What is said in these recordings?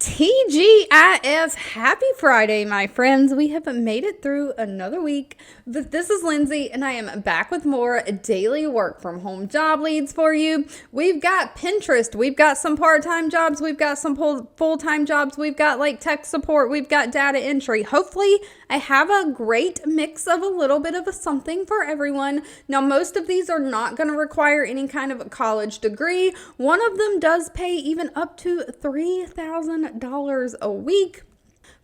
TGIF, happy Friday, my friends. We have made it through another week. This is Lindsay, and I am back with more daily work from home job leads for you. We've got Pinterest, we've got some part-time jobs, we've got some full-time jobs, we've got like tech support, we've got data entry. Hopefully, I have a great mix of a little bit of a something for everyone. Now, most of these are not going to require any kind of a college degree. One of them does pay even up to $3,000 a week.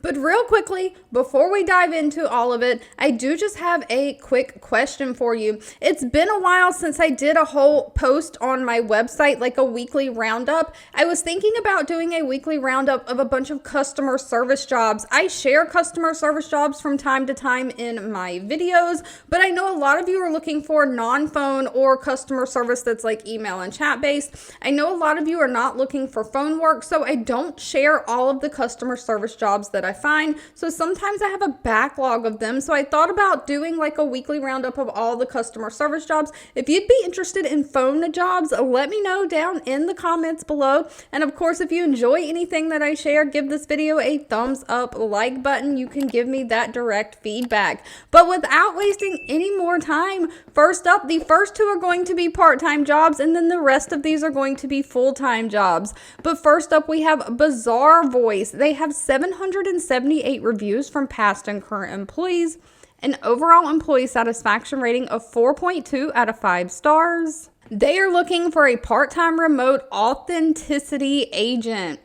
But real quickly, before we dive into all of it, I do just have a quick question for you. It's been a while since I did a whole post on my website, like a weekly roundup. I was thinking about doing a weekly roundup of a bunch of customer service jobs. I share customer service jobs from time to time in my videos, but I know a lot of you are looking for non-phone or customer service that's like email and chat based. I know a lot of you are not looking for phone work, so I don't share all of the customer service jobs that I find. So sometimes I have a backlog of them. So I thought about doing like a weekly roundup of all the customer service jobs. If you'd be interested in phone jobs, let me know down in the comments below. And of course, if you enjoy anything that I share, give this video a thumbs up, like button. You can give me that direct feedback. But without wasting any more time, first up, the first two are going to be part-time jobs, and then the rest of these are going to be full-time jobs. But first up, we have Bazaarvoice. They have 778 reviews from past and current employees, an overall employee satisfaction rating of 4.2 out of 5 stars. They are looking for a part-time remote authenticity agent.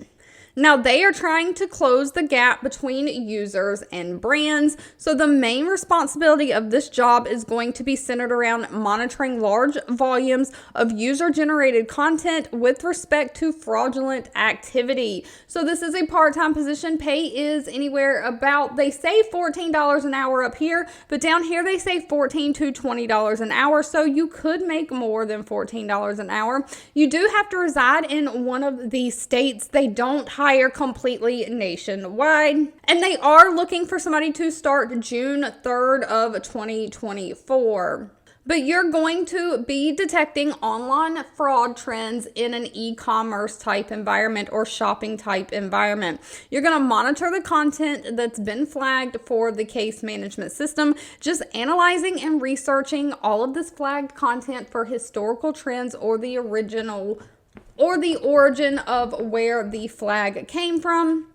Now, they are trying to close the gap between users and brands. So the main responsibility of this job is going to be centered around monitoring large volumes of user-generated content with respect to fraudulent activity. So this is a part-time position. Pay is anywhere about, they say $14 an hour up here, but down here they say $14 to $20 an hour. So you could make more than $14 an hour. You do have to reside in one of these states. They don't hire completely nationwide, and they are looking for somebody to start June 3rd of 2024. But you're going to be detecting online fraud trends in an e-commerce type environment or shopping type environment. You're going to monitor the content that's been flagged for the case management system, just analyzing and researching all of this flagged content for historical trends or the origin of where the flag came from.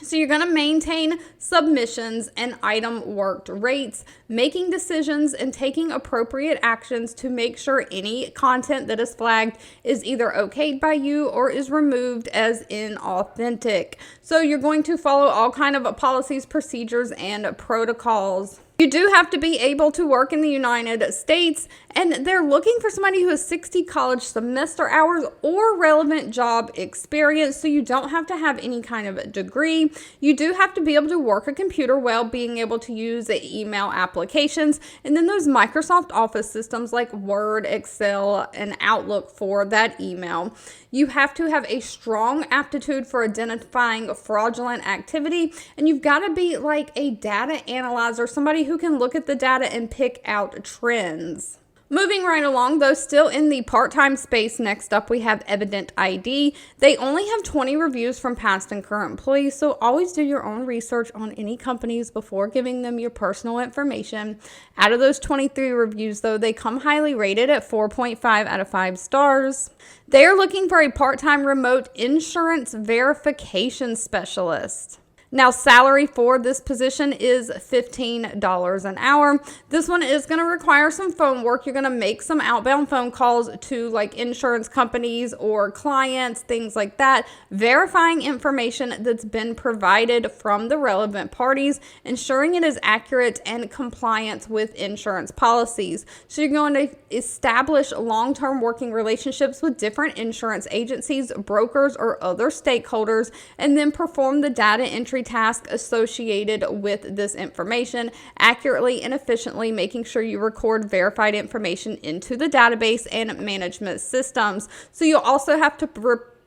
So you're going to maintain submissions and item worked rates, making decisions and taking appropriate actions to make sure any content that is flagged is either okayed by you or is removed as inauthentic. So you're going to follow all kind of policies, procedures, and protocols. You do have to be able to work in the United States, and they're looking for somebody who has 60 college semester hours or relevant job experience, so you don't have to have any kind of degree. You do have to be able to work a computer well, being able to use email applications, and then those Microsoft Office systems like Word, Excel, and Outlook for that email. You have to have a strong aptitude for identifying fraudulent activity, and you've got to be like a data analyzer, somebody who can look at the data and pick out trends. Moving right along, though, still in the part-time space, next up we have Evident ID. They only have 20 reviews from past and current employees, so always do your own research on any companies before giving them your personal information. Out of those 23 reviews, though, they come highly rated at 4.5 out of 5 stars. They are looking for a part-time remote insurance verification specialist. Now, salary for this position is $15 an hour. This one is going to require some phone work. You're going to make some outbound phone calls to like insurance companies or clients, things like that, verifying information that's been provided from the relevant parties, ensuring it is accurate and compliant with insurance policies. So you're going to establish long-term working relationships with different insurance agencies, brokers, or other stakeholders, and then perform the data entry task associated with this information accurately and efficiently, making sure you record verified information into the database and management systems. So you'll also have to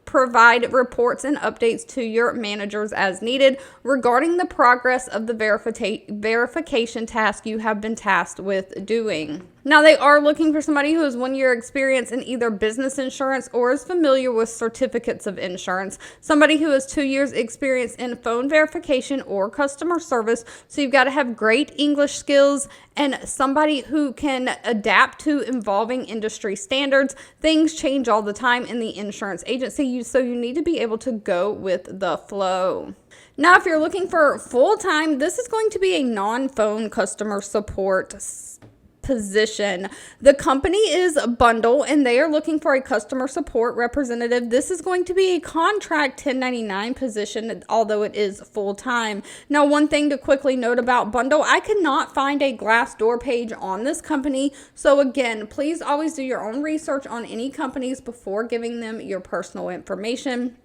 provide reports and updates to your managers as needed regarding the progress of the verification task you have been tasked with doing. Now, they are looking for somebody who has 1 year experience in either business insurance or is familiar with certificates of insurance. Somebody who has 2 years experience in phone verification or customer service. So you've got to have great English skills and somebody who can adapt to evolving industry standards. Things change all the time in the insurance agency, so you need to be able to go with the flow. Now, if you're looking for full-time, this is going to be a non-phone customer support position. The company is Bundle, and they are looking for a customer support representative. This is going to be a contract 1099 position, although it is full-time. Now, one thing to quickly note about Bundle, I could not find a Glassdoor page on this company. So again, please always do your own research on any companies before giving them your personal information.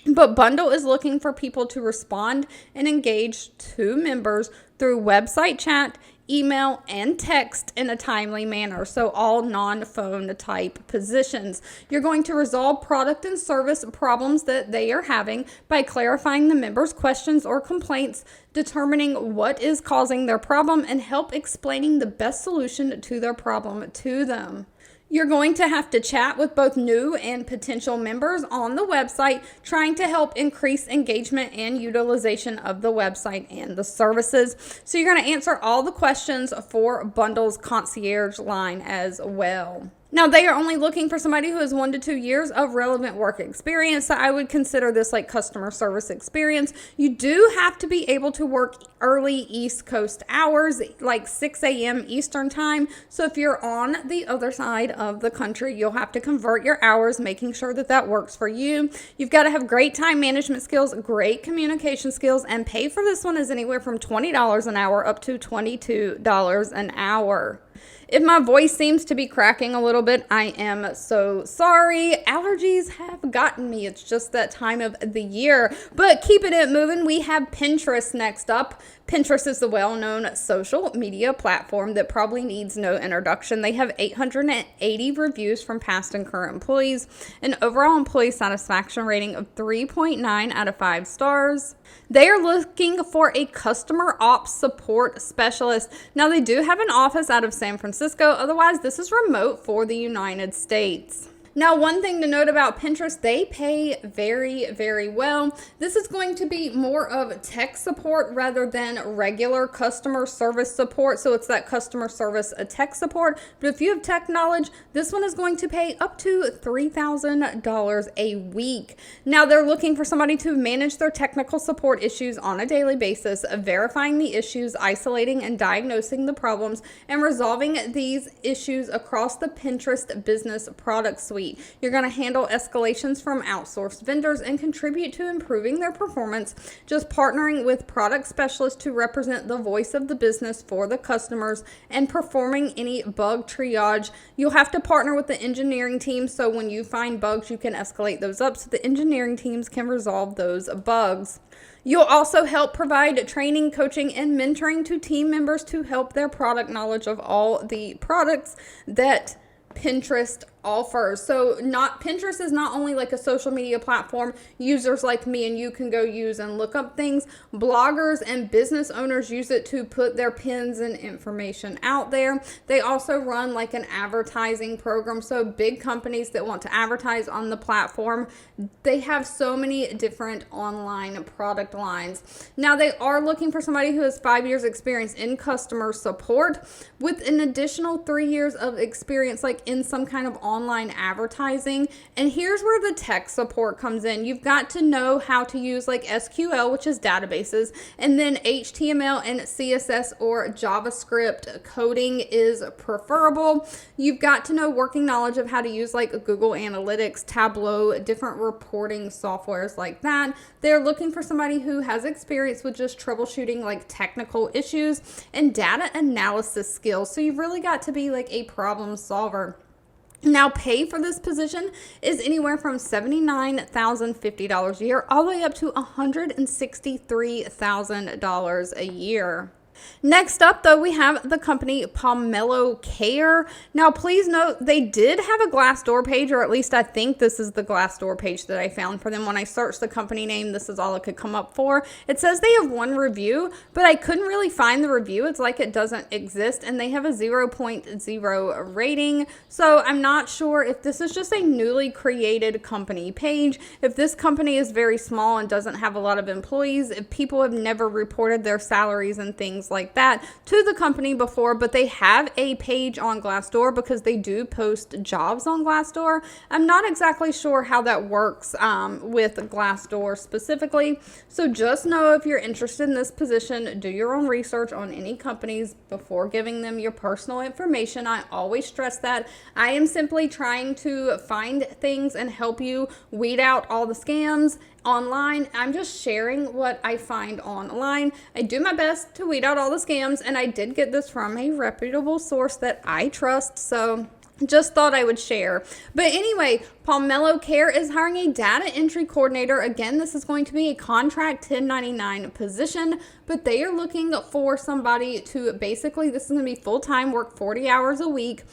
But Bundle is looking for people to respond and engage to members through website chat, email, and text in a timely manner. So all non-phone type positions. You're going to resolve product and service problems that they are having by clarifying the members' questions or complaints, determining what is causing their problem, and help explaining the best solution to their problem to them. You're going to have to chat with both new and potential members on the website, trying to help increase engagement and utilization of the website and the services. So you're going to answer all the questions for Bundle's concierge line as well. Now, they are only looking for somebody who has 1 to 2 years of relevant work experience. So I would consider this like customer service experience. You do have to be able to work early East Coast hours, like 6 a.m. Eastern time. So if you're on the other side of the country, you'll have to convert your hours, making sure that that works for you. You've got to have great time management skills, great communication skills, and pay for this one is anywhere from $20 an hour up to $22 an hour. If my voice seems to be cracking a little bit, I am so sorry. Allergies have gotten me. It's just that time of the year. But keeping it moving, we have Pinterest next up. Pinterest is the well-known social media platform that probably needs no introduction. They have 880 reviews from past and current employees, an overall employee satisfaction rating of 3.9 out of 5 stars. They are looking for a customer ops support specialist. Now, they do have an office out of San Francisco. Otherwise, this is remote for the United States. Now, one thing to note about Pinterest, they pay very, very well. This is going to be more of tech support rather than regular customer service support. So it's that customer service tech support. But if you have tech knowledge, this one is going to pay up to $3,000 a week. Now, they're looking for somebody to manage their technical support issues on a daily basis, verifying the issues, isolating and diagnosing the problems, and resolving these issues across the Pinterest business product suite. You're going to handle escalations from outsourced vendors and contribute to improving their performance, just partnering with product specialists to represent the voice of the business for the customers and performing any bug triage. You'll have to partner with the engineering team, so when you find bugs, you can escalate those up so the engineering teams can resolve those bugs. You'll also help provide training, coaching, and mentoring to team members to help their product knowledge of all the products that Pinterest offers. So Pinterest is not only like a social media platform users like me and you can go use and look up things. Bloggers and business owners use it to put their pins and information out there. They also run like an advertising program. So big companies that want to advertise on the platform, they have so many different online product lines. Now, they are looking for somebody who has 5 years experience in customer support with an additional 3 years of experience like in some kind of online advertising. And here's where the tech support comes in. You've got to know how to use like SQL, which is databases, and then HTML and CSS or JavaScript coding is preferable. You've got to know working knowledge of how to use like Google Analytics, Tableau, different reporting softwares like that. They're looking for somebody who has experience with just troubleshooting like technical issues and data analysis skills. So you've really got to be like a problem solver. Now, pay for this position is anywhere from $79,050 a year all the way up to $163,000 a year. Next up, though, we have the company Pomelo Care. Now, please note they did have a Glassdoor page, or at least I think this is the Glassdoor page that I found for them. When I searched the company name, this is all it could come up for. It says they have one review, but I couldn't really find the review. It's like it doesn't exist, and they have a 0.0 rating. So I'm not sure if this is just a newly created company page, if this company is very small and doesn't have a lot of employees, if people have never reported their salaries and things like that to the company before, but they have a page on Glassdoor because they do post jobs on Glassdoor. I'm not exactly sure how that works with Glassdoor specifically. So just know if you're interested in this position, do your own research on any companies before giving them your personal information. I always stress that. I am simply trying to find things and help you weed out all the scams online. I'm just sharing what I find online. I do my best to weed out all the scams, and I did get this from a reputable source that I trust, so just thought I would share. But anyway, Pomelo Care is hiring a data entry coordinator. Again, this is going to be a contract 1099 position, but they are looking for somebody to basically, this is going to be full-time, work 40 hours a week,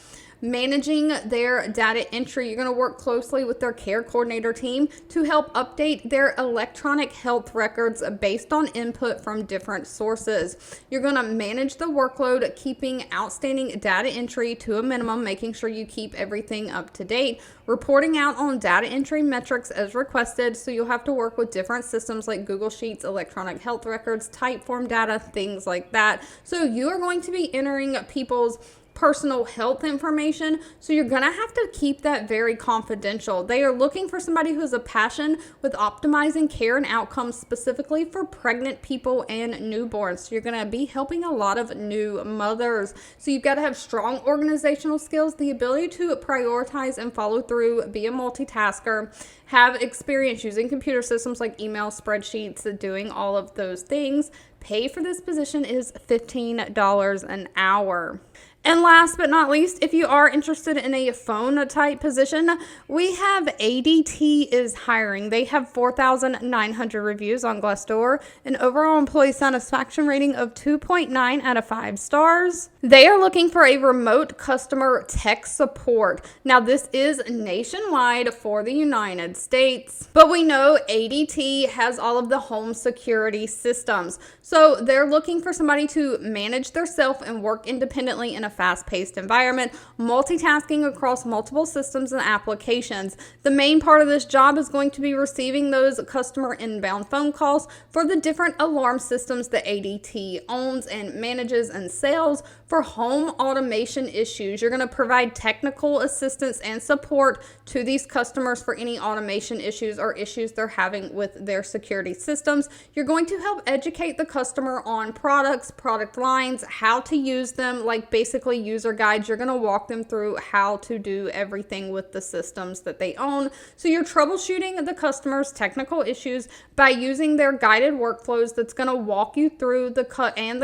managing their data entry. You're going to work closely with their care coordinator team to help update their electronic health records based on input from different sources. You're going to manage the workload, keeping outstanding data entry to a minimum, making sure you keep everything up to date, reporting out on data entry metrics as requested. So you'll have to work with different systems like Google Sheets, electronic health records, typeform data, things like that. So you are going to be entering people's personal health information, so you're gonna have to keep that very confidential. They are looking for somebody who has a passion with optimizing care and outcomes specifically for pregnant people and newborns. So you're gonna be helping a lot of new mothers. So you've got to have strong organizational skills, the ability to prioritize and follow through, be a multitasker, have experience using computer systems like email, spreadsheets, doing all of those things. Pay for this position is $15 an hour. And last but not least, if you are interested in a phone type position, we have ADT is hiring. They have 4,900 reviews on Glassdoor, an overall employee satisfaction rating of 2.9 out of 5 stars. They are looking for a remote customer tech support. Now, this is nationwide for the United States, but we know ADT has all of the home security systems. So they're looking for somebody to manage their self and work independently in a fast-paced environment, multitasking across multiple systems and applications. The main part of this job is going to be receiving those customer inbound phone calls for the different alarm systems that ADT owns and manages and sells for home automation issues. You're going to provide technical assistance and support to these customers for any automation issues or issues they're having with their security systems. You're going to help educate the customer on products, product lines, how to use them, like basically user guides. You're going to walk them through how to do everything with the systems that they own. So you're troubleshooting the customer's technical issues by using their guided workflows that's going to walk you through the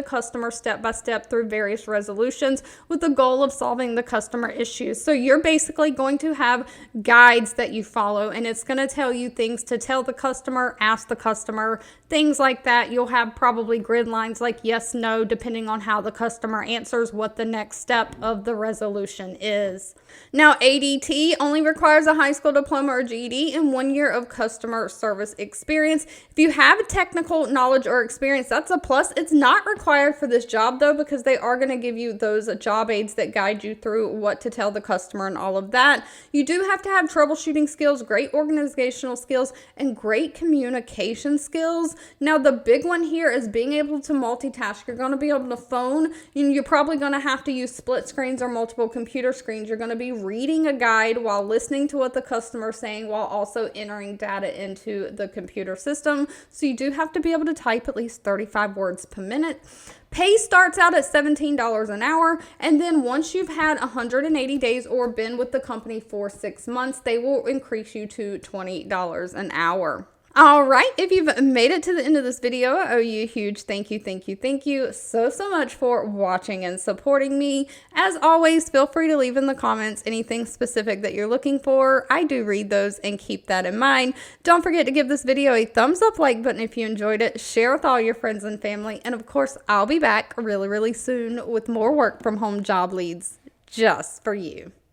customer step by step through various resolutions with the goal of solving the customer issues. So you're basically going to have guides that you follow, and it's going to tell you things to tell the customer, ask the customer, things like that. You'll have probably grid lines like yes, no, depending on how the customer answers what the next step of the resolution is. Now, ADT only requires a high school diploma or GED and 1 year of customer service experience. If you have technical knowledge or experience, that's a plus. It's not required for this job though, because they are going to give you those job aids that guide you through what to tell the customer and all of that. You do have to have troubleshooting skills, great organizational skills, and great communication skills. Now, the big one here is being able to multitask. You're going to be able to phone. You're probably going to have to use split screens or multiple computer screens. You're going to be reading a guide while listening to what the customer is saying while also entering data into the computer system. So you do have to be able to type at least 35 words per minute. Pay starts out at $17 an hour, and then once you've had 180 days or been with the company for 6 months, they will increase you to $20 an hour. All right, if you've made it to the end of this video, I owe you a huge thank you so much for watching and supporting me. As always, feel free to leave in the comments anything specific that you're looking for. I do read those and keep that in mind. Don't forget to give this video a thumbs up like button if you enjoyed it. Share with all your friends and family. And of course, I'll be back really soon with more work from home job leads just for you.